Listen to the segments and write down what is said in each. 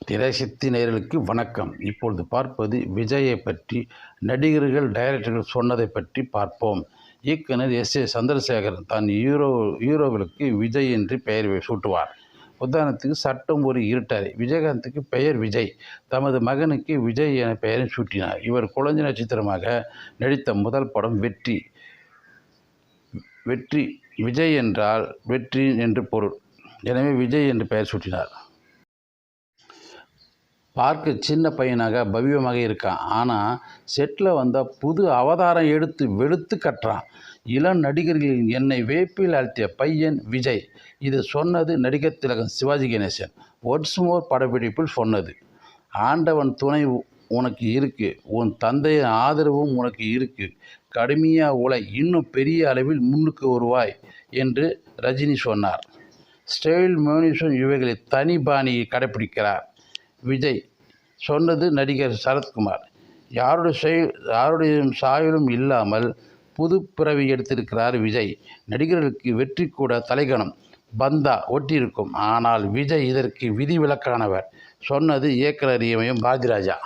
திரைசக்தி நேயர்களுக்கு வணக்கம். இப்பொழுது பார்ப்பது விஜயை பற்றி. நடிகர்கள், டைரக்டர்கள் சொன்னதை பற்றி பார்ப்போம். இயக்குனர் எஸ்.ஏ. சந்திரசேகரன் தான் ஹீரோக்களுக்கு விஜய் என்று பெயர் சூட்டுவார். உதாரணத்துக்கு சட்டம் ஒரு இருட்டறை. விஜயகாந்துக்கு பெயர் விஜய். தமது மகனுக்கு விஜய் என பெயரை சூட்டினார். இவர் குழந்தை நட்சத்திரமாக நடித்த முதல் படம் வெற்றி. விஜய் என்றால் வெற்றி என்று பொருள். எனவே விஜய் என்று பெயர் சூட்டினார். பார்க்க சின்ன பையனாக பவ்யமாக இருக்கான். ஆனால் செட்டில் வந்தால் புது அவதாரம் எடுத்து வெளுத்து கட்டுறான். இளம் நடிகர்களின் என்னை வேப்பில் அழுத்திய பையன் விஜய். இது சொன்னது நடிகர் திலகம் சிவாஜி கணேசன் ஒட்ஸ்மோர் படப்பிடிப்பில் சொன்னது. ஆண்டவன் துணை உனக்கு இருக்கு, உன் தந்தையின் ஆதரவும் உனக்கு இருக்கு, கடுமையாக உழை, இன்னும் பெரிய அளவில் முன்னுக்கு வருவாய் என்று ரஜினி சொன்னார். ஸ்டைல், மியூனிஷன் இவைகளை தனி பாணியை கடைப்பிடிக்கிறார். விஜய் சொன்னது நடிகர் சரத்குமார். யாருடைய சாயலும் இல்லாமல் புது பிறவி எடுத்திருக்கிறார் விஜய். நடிகர்களுக்கு வெற்றி கூட தலைகணம் பந்தா ஒட்டியிருக்கும். ஆனால் விஜய் இதற்கு விதிவிலக்கானவர். சொன்னது இயக்குனர் இமயம் பாரதிராஜா.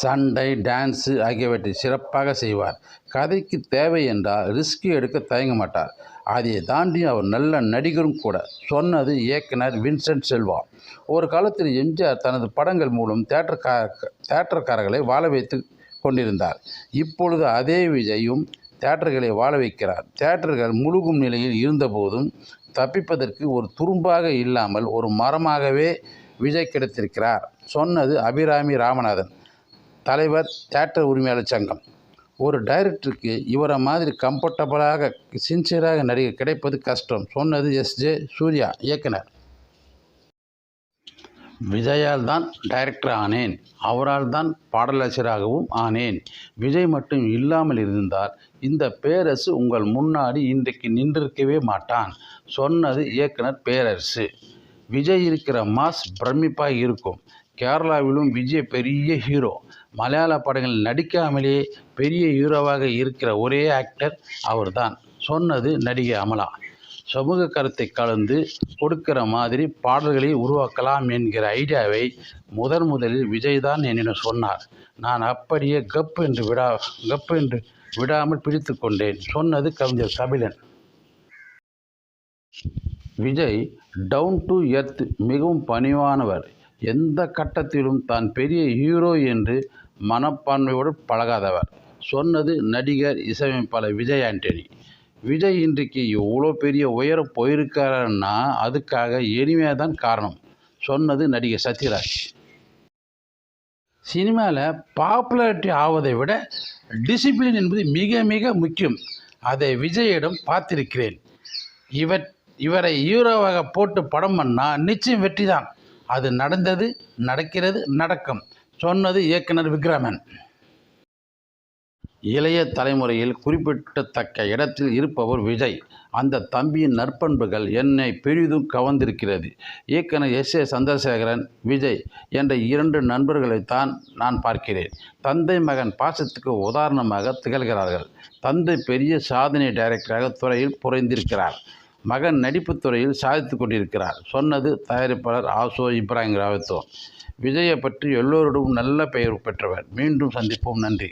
சண்டை, டான்ஸு ஆகியவற்றை சிறப்பாக செய்வார். கதைக்கு தேவை என்றால் ரிஸ்க் எடுக்க தயங்க மாட்டார். அதை தாண்டி அவர் நல்ல நடிகரும் கூட. சொன்னது இயக்குனர் வின்சென்ட் செல்வா. ஒரு காலத்தில் எம்ஜிஆர் தனது படங்கள் மூலம் தியேட்டர்காரர்களை வாழ வைத்து கொண்டிருந்தார். இப்பொழுது அதே விஜயும் தியேட்டர்களை வாழ வைக்கிறார். தியேட்டர்கள் முழுகும் நிலையில் இருந்தபோதும் தப்பிப்பதற்கு ஒரு துரும்பாக இல்லாமல் ஒரு மரமாகவே விஜய் கிடைத்திருக்கிறார். சொன்னது அபிராமி ராமநாதன், தலைவர் தியேட்டர் உரிமையாளர் சங்கம். ஒரு டைரக்டருக்கு இவரை மாதிரி கம்ஃபர்டபுளாக சின்சியராக நடிகர் கிடைப்பது கஷ்டம். சொன்னது எஸ்.ஜே. சூர்யா, இயக்குனர். விஜயால் தான் டைரக்டர் ஆனேன், அவரால் தான் பாடலாசிரியராகவும் ஆனேன். விஜய் மட்டும் இல்லாமல் இருந்தால் இந்த பேரரசு உங்கள் முன்னாடி இன்றைக்கு நின்றிருக்கவே மாட்டான். சொன்னது இயக்குனர் பேரரசு. விஜய் இருக்கிற மாஸ் பிரமிப்பாக இருக்கும். கேரளாவிலும் விஜய் பெரிய ஹீரோ. மலையாள படங்களில் நடிக்காமலே பெரிய ஹீரோவாக இருக்கிற ஒரே ஆக்டர் அவர்தான். சொன்னது நடிகை அமலா. சமூக கருத்தை கலந்து கொடுக்கிற மாதிரி பாடல்களை உருவாக்கலாம் என்கிற ஐடியாவை முதலில் விஜய் தான் என்னிடம் சொன்னார். நான் அப்படியே கப் என்று விடாமல் பிடித்து கொண்டேன். சொன்னது கவிஞர் Kabilan. Vijay down to earth, மிகவும் பணிவானவர். எந்த கட்டத்திலும் தான் பெரிய ஹீரோ என்று மனப்பான்மையோடு பழகாதவர். சொன்னது நடிகர், இசையமைப்பாளர் விஜய் ஆண்டனி. விஜய் இன்றைக்கு இவ்வளோ பெரிய உயரம் போயிருக்காருன்னா அதுக்காக எளிமையாக தான் காரணம். சொன்னது நடிகர் சத்யராஜ். சினிமாவில் பாப்புலாரிட்டி ஆவதை விட டிசிப்ளின் என்பது மிக மிக முக்கியம். அதை விஜயிடம் பார்த்திருக்கிறேன். இவரை ஹீரோவாக போட்டு படம் பண்ணால் நிச்சயம் வெற்றி தான். அது நடந்தது, நடக்கிறது, நடக்கும். சொன்னது இயக்குனர் விக்ரமன். இளைய தலைமுறையில் குறிப்பிடத்தக்க இடத்தில் இருப்பவர் விஜய். அந்த தம்பியின் நற்பண்புகள் என்னை பெரிதும் கவர்ந்திருக்கிறது. இயக்குனர் எஸ்.ஏ. சந்திரசேகரன், விஜய் என்ற இரண்டு நண்பர்களைத்தான் நான் பார்க்கிறேன். தந்தை மகன் பாசத்துக்கு உதாரணமாக திகழ்கிறார்கள். தந்தை பெரிய சாதனை டைரக்டராக துறையில் புரிந்திருக்கிறார். மகன் நடிப்பு துறையில் சாதித்து கொண்டிருக்கிறார். சொன்னது தயாரிப்பாளர் ஆசோ இப்ராஹிம் ராவத்தோ. விஜயை பற்றி எல்லோரிடமும் நல்ல பெயர் பெற்றவர். மீண்டும் சந்திப்போம். நன்றி.